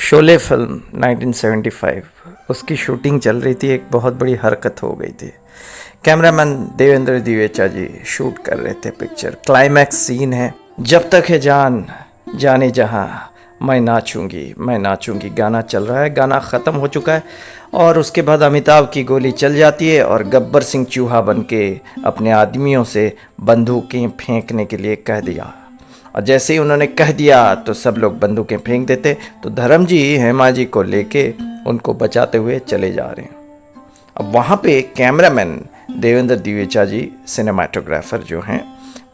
Sholay film 1975 उसकी shooting चल रही थी। एक बहुत बड़ी हरकत हो गई थी। कैमरामैन देवेंद्र दिवेचा जी शूट कर रहे थे पिक्चर। क्लाइमैक्स सीन है, जब तक है जान जाने जहां मैं नाचूंगी गाना चल रहा है। गाना ख़त्म हो चुका है और उसके बाद अमिताभ की गोली चल जाती है और गब्बर सिंह चूहा बन के अपने आदमियों से बंदूकें फेंकने के लिए कह दिया। और जैसे ही उन्होंने कह दिया तो सब लोग बंदूकें फेंक देते। तो धर्म जी हेमा जी को लेके उनको बचाते हुए चले जा रहे हैं। अब वहाँ पे कैमरामैन देवेंद्र दिवेचा जी, सिनेमाटोग्राफर जो हैं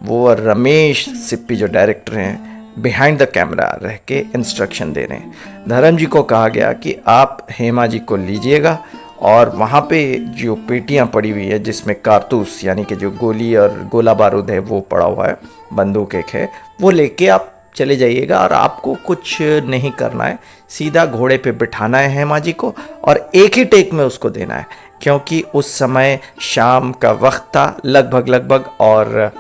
वो, और रमेश सिप्पी जो डायरेक्टर हैं, बिहाइंड द कैमरा रह के इंस्ट्रक्शन दे रहे हैं। धर्म जी को कहा गया कि आप हेमा जी को लीजिएगा और वहाँ पे जो पेटियाँ पड़ी हुई है जिसमें कारतूस यानी कि जो गोली और गोला बारूद है वो पड़ा हुआ है, बंदूक एक है, वो लेके आप चले जाइएगा और आपको कुछ नहीं करना है, सीधा घोड़े पे बिठाना है हेमा जी को और एक ही टेक में उसको देना है, क्योंकि उस समय शाम का वक्त था लगभग और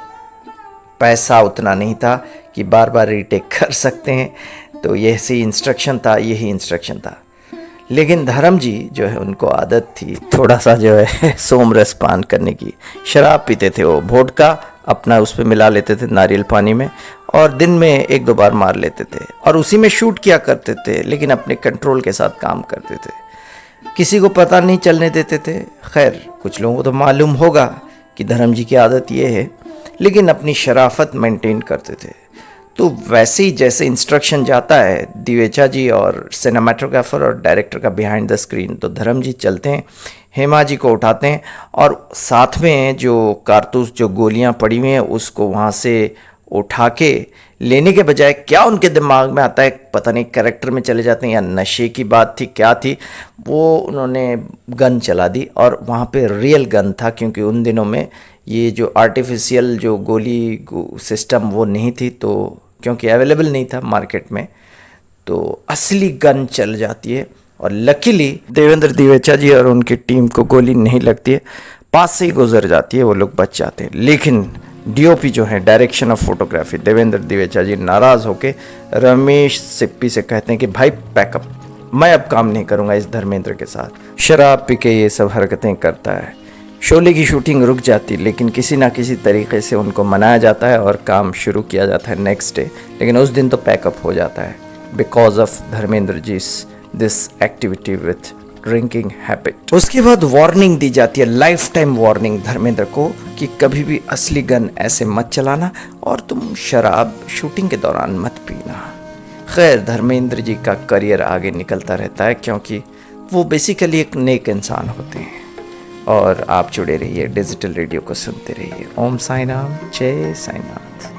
पैसा उतना नहीं था कि बार बार रीटेक कर सकते हैं। तो यही इंस्ट्रक्शन था। लेकिन धर्म जी जो है उनको आदत थी थोड़ा सा जो है सोमरस पान करने की। शराब पीते थे वो, वोडका अपना उस पर मिला लेते थे नारियल पानी में और दिन में एक दो बार मार लेते थे और उसी में शूट किया करते थे, लेकिन अपने कंट्रोल के साथ काम करते थे, किसी को पता नहीं चलने देते थे। खैर कुछ लोगों को तो मालूम होगा कि धर्म जी की आदत ये है, लेकिन अपनी शराफत मेंटेन करते थे। तो वैसे ही जैसे इंस्ट्रक्शन जाता है दिवेचा जी और सिनेमाटोग्राफर और डायरेक्टर का बिहाइंड द स्क्रीन, तो धर्म जी चलते हैं, हेमा जी को उठाते हैं और साथ में जो कारतूस जो गोलियां पड़ी हुई हैं उसको वहाँ से उठा के लेने के बजाय क्या उनके दिमाग में आता है पता नहीं, कैरेक्टर में चले जाते हैं या नशे की बात थी क्या थी, वो उन्होंने गन चला दी। और वहाँ पे रियल गन था, क्योंकि उन दिनों में ये जो आर्टिफिशियल जो गोली सिस्टम वो नहीं थी, तो क्योंकि अवेलेबल नहीं था मार्केट में, तो असली गन चल जाती है। और लकीली देवेंद्र दिवेचा जी और उनकी टीम को गोली नहीं लगती है, पास से ही गुजर जाती है, वो लोग बच जाते हैं। लेकिन डीओपी जो है, डायरेक्शन ऑफ फोटोग्राफी, देवेंद्र दिवेचा जी नाराज़ होके रमेश सिप्पी से कहते हैं कि भाई पैकअप, मैं अब काम नहीं करूँगा इस धर्मेंद्र के साथ। शराब पी के ये सब हरकतें करता है। शोले की शूटिंग रुक जाती, लेकिन किसी ना किसी तरीके से उनको मनाया जाता है और काम शुरू किया जाता है नेक्स्ट डे। लेकिन उस दिन तो पैकअप हो जाता है because of Dharmendra ji this activity with drinking habit. उसके बाद वार्निंग दी जाती है, लाइफ टाइम वार्निंग धर्मेंद्र को, कि कभी भी असली गन ऐसे मत चलाना और तुम शराब शूटिंग के दौरान मत पीना। खैर धर्मेंद्र जी का करियर आगे निकलता रहता है, क्योंकि वो बेसिकली एक नेक इंसान होते हैं। और आप जुड़े रहिए, डिजिटल रेडियो को सुनते रहिए। ओम साई राम, जय साईनाथ।